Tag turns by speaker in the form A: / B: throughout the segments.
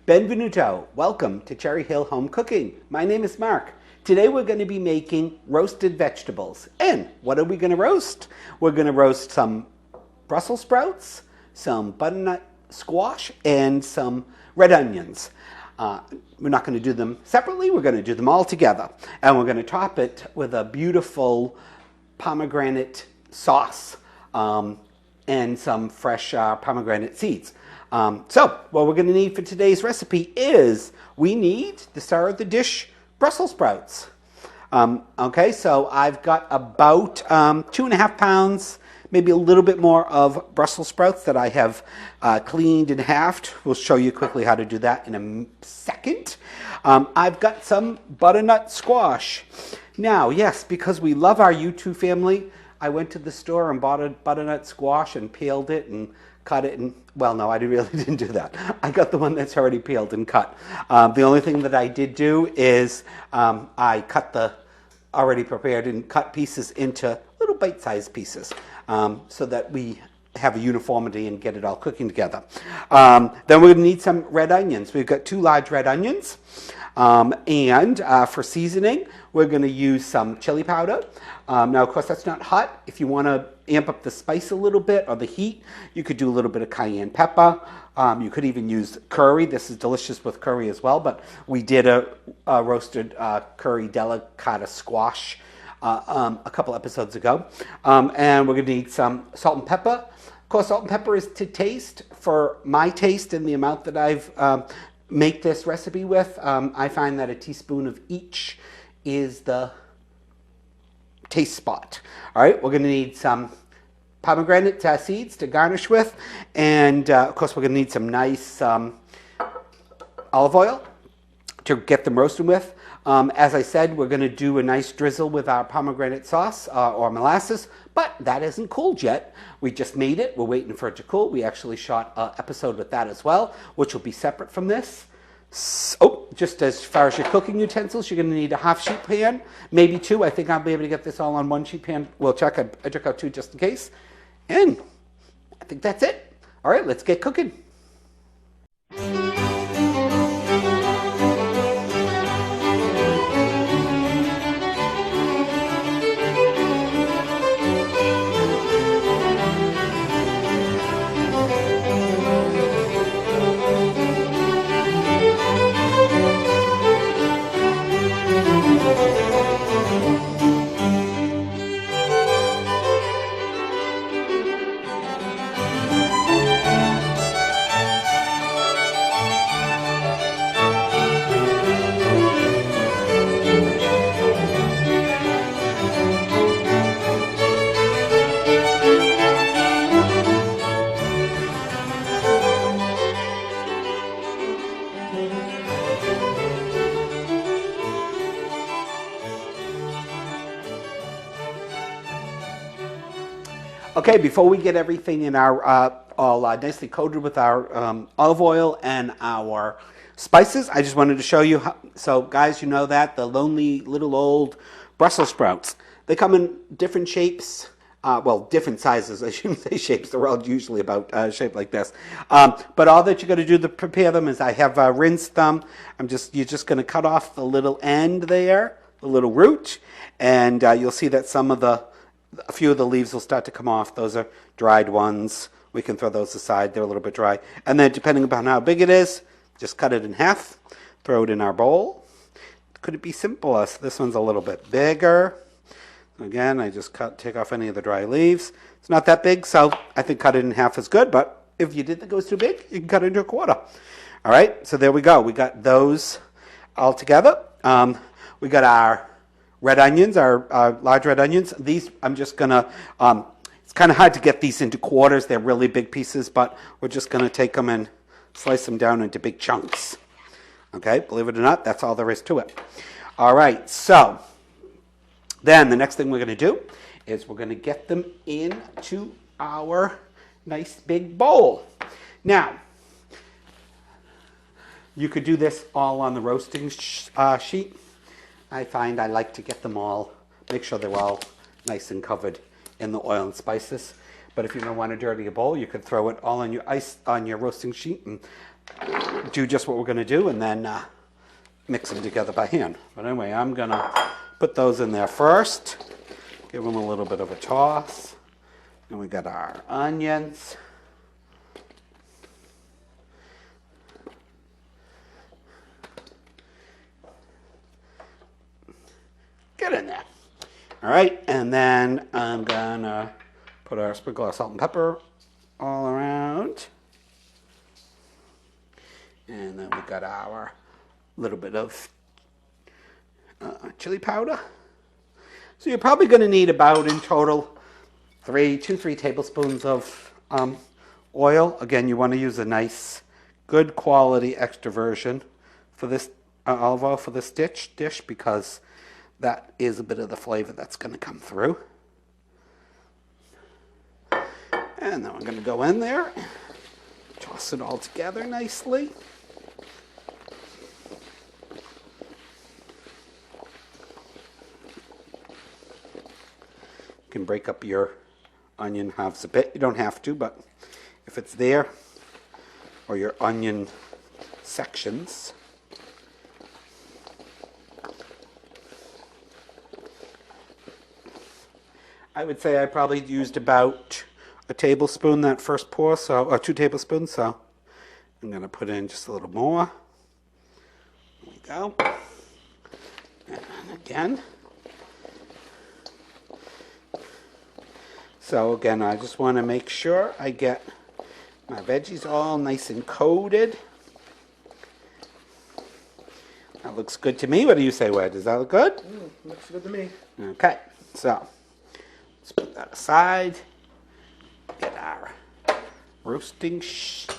A: Benvenuto, welcome to Cherry Hill Home Cooking. My name is Mark. Today we're going to be making roasted vegetables. And what are we going to roast? We're going to roast some Brussels sprouts, some butternut squash, and some red onions. We're not going to do them separately, we're going to do them all together. And we're going to top it with a beautiful pomegranate sauce and some fresh pomegranate seeds. So what we're going to need for today's recipe is we need the star of the dish, Brussels sprouts. Okay, so I've got about 2.5 pounds, maybe a little bit more of Brussels sprouts that I have cleaned and halved. We'll show you quickly how to do that in a second. I've got some butternut squash. Now, yes, because we love our U2 family, I went to the store and bought a butternut squash and peeled it and cut it, and well, no, I really didn't do that. I got the one that's already peeled and cut. The only thing that I did do is I cut the already prepared and cut pieces into little bite-sized pieces so that we have a uniformity and get it all cooking together. Then we're going to need some red onions. We've got 2 large red onions. And for seasoning, we're going to use some chili powder. Now, of course, that's not hot. If you want to amp up the spice a little bit or the heat, you could do a little bit of cayenne pepper. You could even use curry. This is delicious with curry as well, but we did a roasted curry delicata squash a couple episodes ago. And we're going to need some salt and pepper. Of course, salt and pepper is to taste. For my taste and the amount that I've make this recipe with, I find that a teaspoon of each is the taste spot. All right, we're going to need some pomegranate seeds to garnish with, and of course we're going to need some nice olive oil to get them roasted with. As I said, we're going to do a nice drizzle with our pomegranate sauce or molasses, but that isn't cooled yet. We just made it. We're waiting for it to cool. We actually shot an episode with that as well, which will be separate from this. So, just as far as your cooking utensils, you're going to need a half sheet pan, maybe 2. I think I'll be able to get this all on 1 sheet pan. We'll check. I took out 2 just in case. And I think that's it. All right, let's get cooking. Okay, before we get everything in our all nicely coated with our olive oil and our spices, I just wanted to show you how. So guys, you know that the lonely little old Brussels sprouts, they come in different shapes, well, different sizes. I shouldn't say shapes, they're all usually about shaped like this. But all that you're going to do to prepare them is I have rinsed them. You're just going to cut off the little end there, the little root, and you'll see that a few of the leaves will start to come off. Those are dried ones. We can throw those aside. They're a little bit dry. And then depending upon how big it is, just cut it in half, throw it in our bowl. Could it be simpler? This one's a little bit bigger. Again, I just take off any of the dry leaves. It's not that big, so I think cut it in half is good, but if you did think it was too big, you can cut it into a quarter. All right, so there we go. We got those all together. We got our red onions, our large red onions. These, I'm just going to, it's kind of hard to get these into quarters. They're really big pieces, but we're just going to take them and slice them down into big chunks. Okay, believe it or not, that's all there is to it. All right, so then the next thing we're going to do is we're going to get them into our nice big bowl. Now, you could do this all on the roasting sheet. I find I like to get them all, make sure they're all nice and covered in the oil and spices. But if you don't want to dirty a bowl, you could throw it all on your roasting sheet and do just what we're going to do and then mix them together by hand. But anyway, I'm going to put those in there first. Give them a little bit of a toss. And we got our onions. Get in there. All right, and then I'm gonna put our sprinkle of salt and pepper all around. And then we got our little bit of chili powder. So you're probably gonna need about in total 3 tablespoons of oil. Again, you wanna use a nice, good quality extra virgin for this olive oil for this dish because that is a bit of the flavor that's going to come through. And then we're going to go in there, toss it all together nicely. You can break up your onion halves a bit. You don't have to, but if it's there, or your onion sections. I would say I probably used about a tablespoon that first pour, or 2 tablespoons, so I'm going to put in just a little more. There we go. And again. So again, I just want to make sure I get my veggies all nice and coated. That looks good to me. What do you say, Wed? Does that look good?
B: Looks good to me.
A: Okay, so let's put that aside. Get our roasting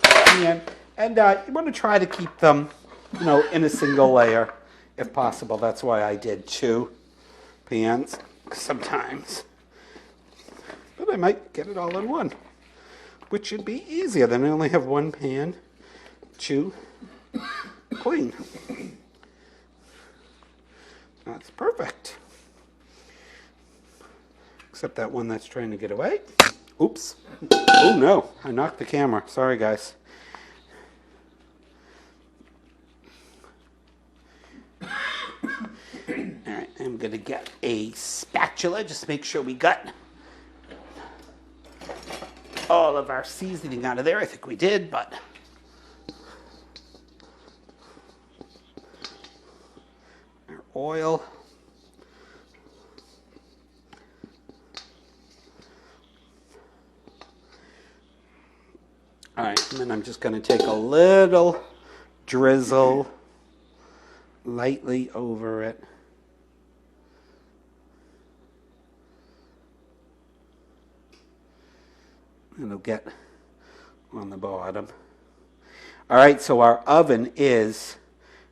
A: pan, and you want to try to keep them, in a single layer if possible. That's why I did 2 pans sometimes, but I might get it all in one, which should be easier. Then I only have 1 pan to clean. That's perfect. Except that one that's trying to get away. Oops. Oh no, I knocked the camera. Sorry guys. Alright, I'm going to get a spatula. Just make sure we got all of our seasoning out of there. I think we did, but our oil. All right, and then I'm just going to take a little drizzle lightly over it. It'll get on the bottom. All right, so our oven is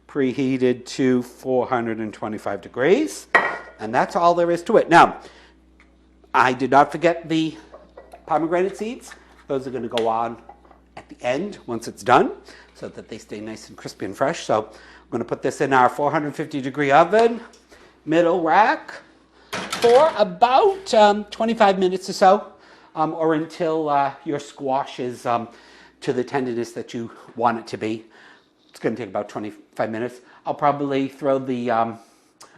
A: preheated to 425 degrees, and that's all there is to it. Now, I did not forget the pomegranate seeds. Those are going to go on at the end once it's done so that they stay nice and crispy and fresh. So I'm going to put this in our 450 degree oven, middle rack, for about 25 minutes or so, or until your squash is to the tenderness that you want it to be. It's going to take about 25 minutes. I'll probably throw the, I'm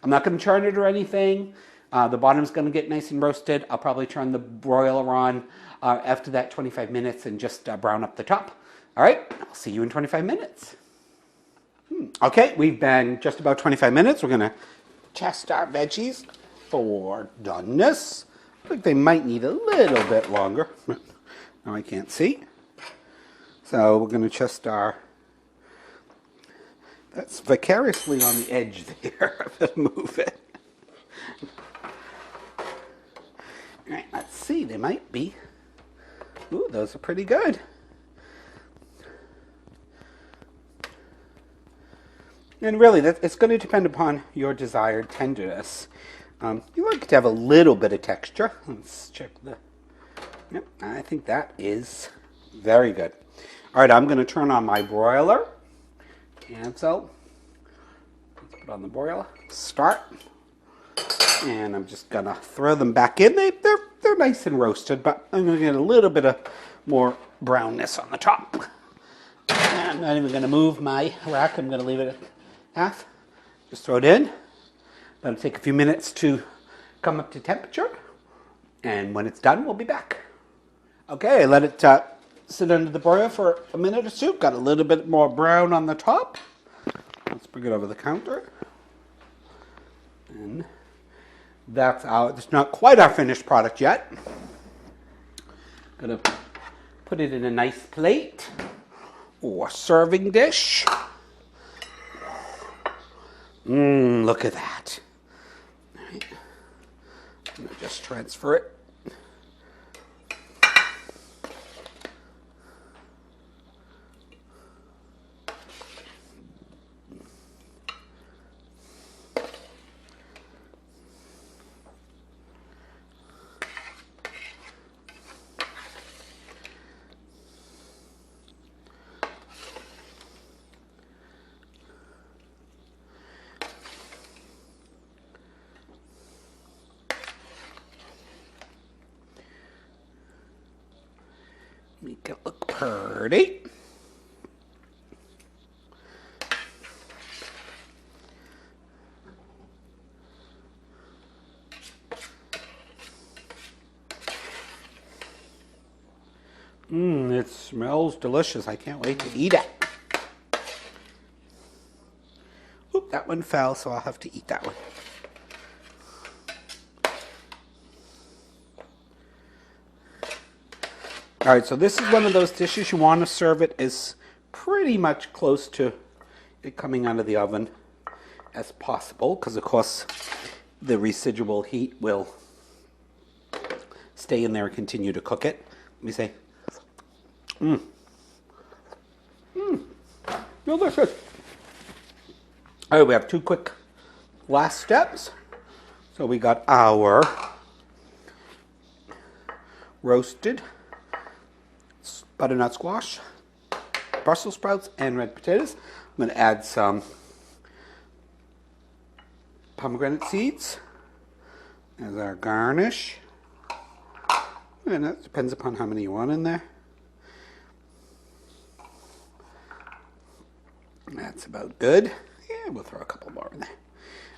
A: not going to churn it or anything. The bottom's going to get nice and roasted. I'll probably turn the broiler on after that 25 minutes and just brown up the top. All right, I'll see you in 25 minutes. Okay, we've been just about 25 minutes. We're going to test our veggies for doneness. I think they might need a little bit longer. Now I can't see. So we're going to test our... That's vicariously on the edge there. Let's move it. All right, let's see. They might be. Ooh, those are pretty good. And really, it's going to depend upon your desired tenderness. You like to have a little bit of texture. Let's check the... Yep, I think that is very good. All right, I'm going to turn on my broiler. Cancel. Let's put on the broiler. Start. And I'm just going to throw them back in. They're nice and roasted, but I'm going to get a little bit of more brownness on the top. I'm not even going to move my rack. I'm going to leave it at half. Just throw it in. Let it take a few minutes to come up to temperature. And when it's done, we'll be back. Okay, I let it sit under the broiler for a minute or two. Got a little bit more brown on the top. Let's bring it over the counter. And that's it's not quite our finished product yet. Gonna put it in a nice plate or serving dish. Look at that. All right. I'm gonna just transfer it. Make it look pretty. It smells delicious. I can't wait to eat it. Oop, that one fell, so I'll have to eat that one. All right, so this is one of those dishes you want to serve it as pretty much close to it coming out of the oven as possible, because of course the residual heat will stay in there and continue to cook it. Let me say, delicious. All right, we have two quick last steps. So we got our roasted butternut squash, Brussels sprouts, and red potatoes. I'm going to add some pomegranate seeds as our garnish. And that depends upon how many you want in there. That's about good. Yeah, we'll throw a couple more in there.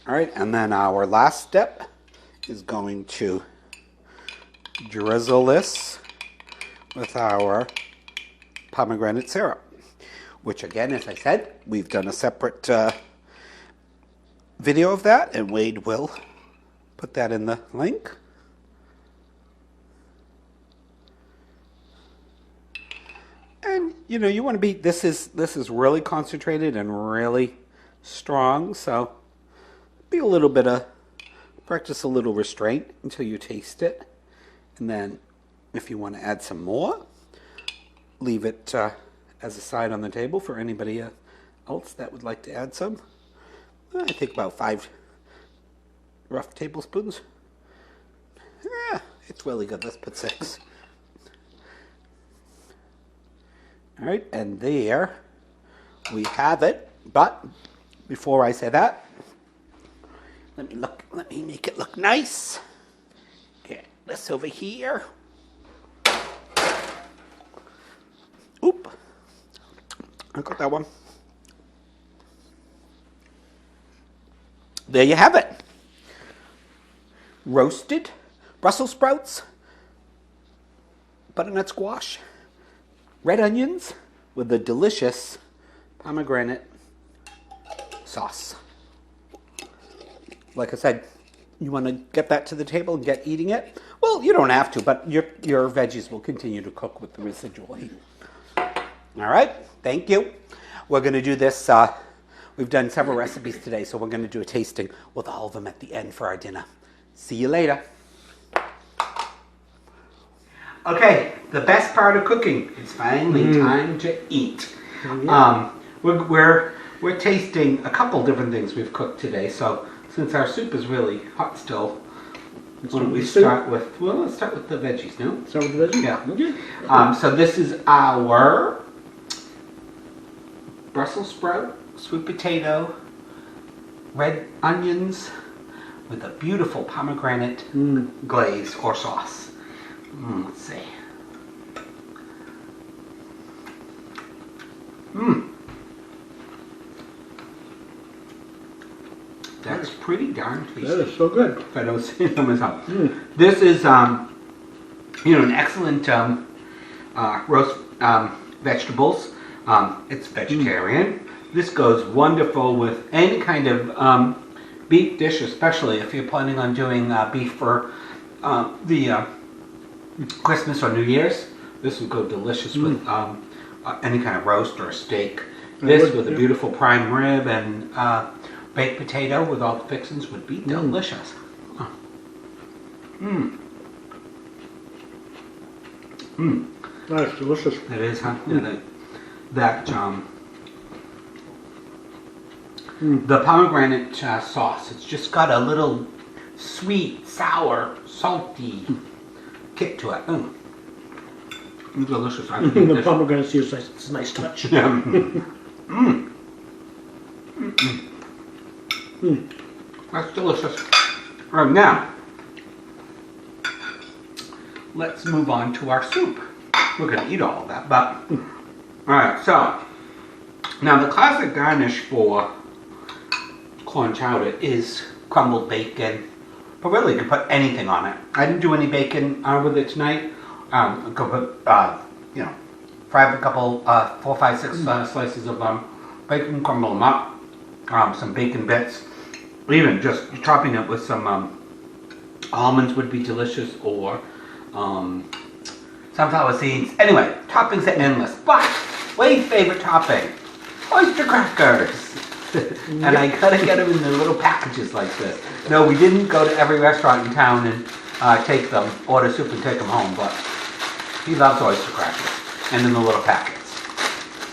A: All right, and then our last step is going to drizzle this with our pomegranate syrup, which again, as I said, we've done a separate video of that, and Wade will put that in the link. And you know, you want to be, this is really concentrated and really strong, so be a little bit of, practice a little restraint until you taste it, and then if you want to add some more, leave it as a side on the table for anybody else that would like to add some. I think about 5 rough tablespoons. Yeah, it's really good. Let's put 6. All right, and there we have it. But before I say that, let me make it look nice. Get this over here. Oop, I got that one. There you have it. Roasted Brussels sprouts, butternut squash, red onions with the delicious pomegranate sauce. Like I said, you want to get that to the table and get eating it? Well, you don't have to, but your veggies will continue to cook with the residual heat. All right, thank you. We're going to do this. We've done several recipes today, so we're going to do a tasting with all of them at the end for our dinner. See you later. Okay, the best part of cooking is finally time to eat. Yeah. We're tasting a couple different things we've cooked today. So since our soup is really hot still, why don't we start with? Well, let's start with the veggies. No,
B: start with the veggies.
A: Yeah.
B: Okay.
A: So this is our Brussels sprout, sweet potato, red onions with a beautiful pomegranate glaze or sauce. Let's see. That's pretty darn tasty.
B: That is so good.
A: If I don't say so myself. This is, you know, an excellent roast vegetables. It's vegetarian. This goes wonderful with any kind of beef dish, especially if you're planning on doing beef for the Christmas or New Year's. This would go delicious with any kind of roast or steak. This with a beautiful prime rib and baked potato with all the fixings would be delicious.
B: That's delicious.
A: It is, huh? Yeah, the pomegranate sauce, it's just got a little sweet, sour, salty kick to it. Delicious. I
B: The pomegranate is nice. It's a nice touch.
A: Yeah. That's delicious. All right, now, let's move on to our soup. We're going to eat all of that, but... Alright, so, now the classic garnish for corn chowder is crumbled bacon, but really you can put anything on it. I didn't do any bacon with it tonight. I could put, you know, fry up a couple, 4, 5, 6 slices of bacon, crumble them up, some bacon bits. Even just chopping it with some almonds would be delicious, or sunflower seeds. Anyway, toppings are endless. But Wade's favorite topping, oyster crackers. And I gotta get them in the little packages like this. No, we didn't go to every restaurant in town and take them, order soup and take them home, but he loves oyster crackers, and in the little packets.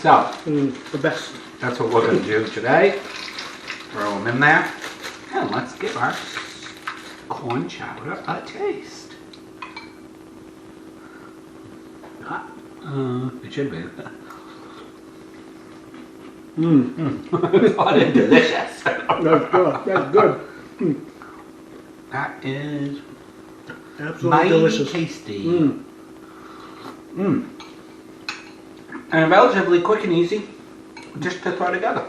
A: So,
B: the best.
A: That's what we're gonna do today. Throw them in there, and let's give our corn chowder a taste. It should be. Hot and delicious.
B: That's good. That's good.
A: That is
B: Absolutely
A: mighty
B: delicious.
A: tasty. And relatively quick and easy just to throw together.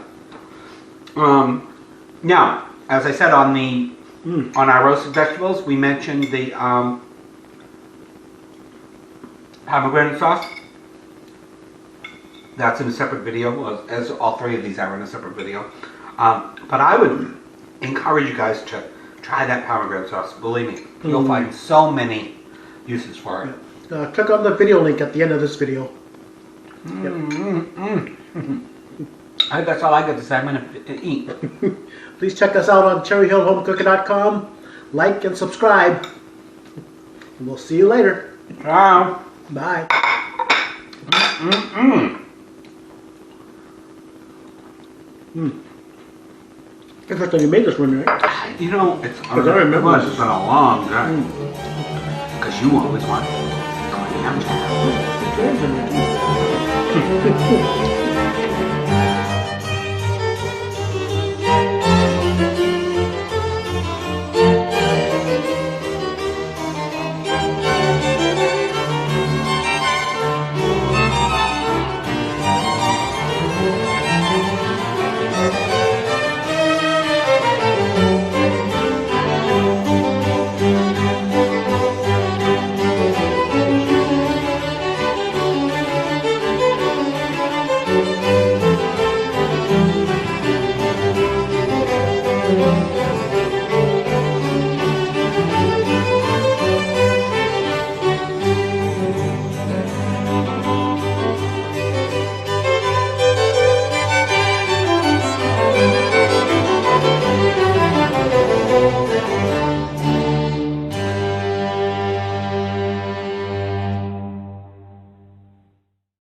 A: Now, as I said on the on our roasted vegetables, we mentioned the pomegranate sauce. That's in a separate video, as all three of these are in a separate video. But I would encourage you guys to try that pomegranate sauce. Believe me, you'll find so many uses for it.
B: Click on the video link at the end of this video.
A: I think that's all I got to say. I'm going to eat.
B: Please check us out on cherryhillhomecooking.com. Like and subscribe. And we'll see you later.
A: Ciao.
B: Bye. It's the first time you made this one, right?
A: You know, it's
B: I remember
A: it's been a long time. Because you always want clam chowder.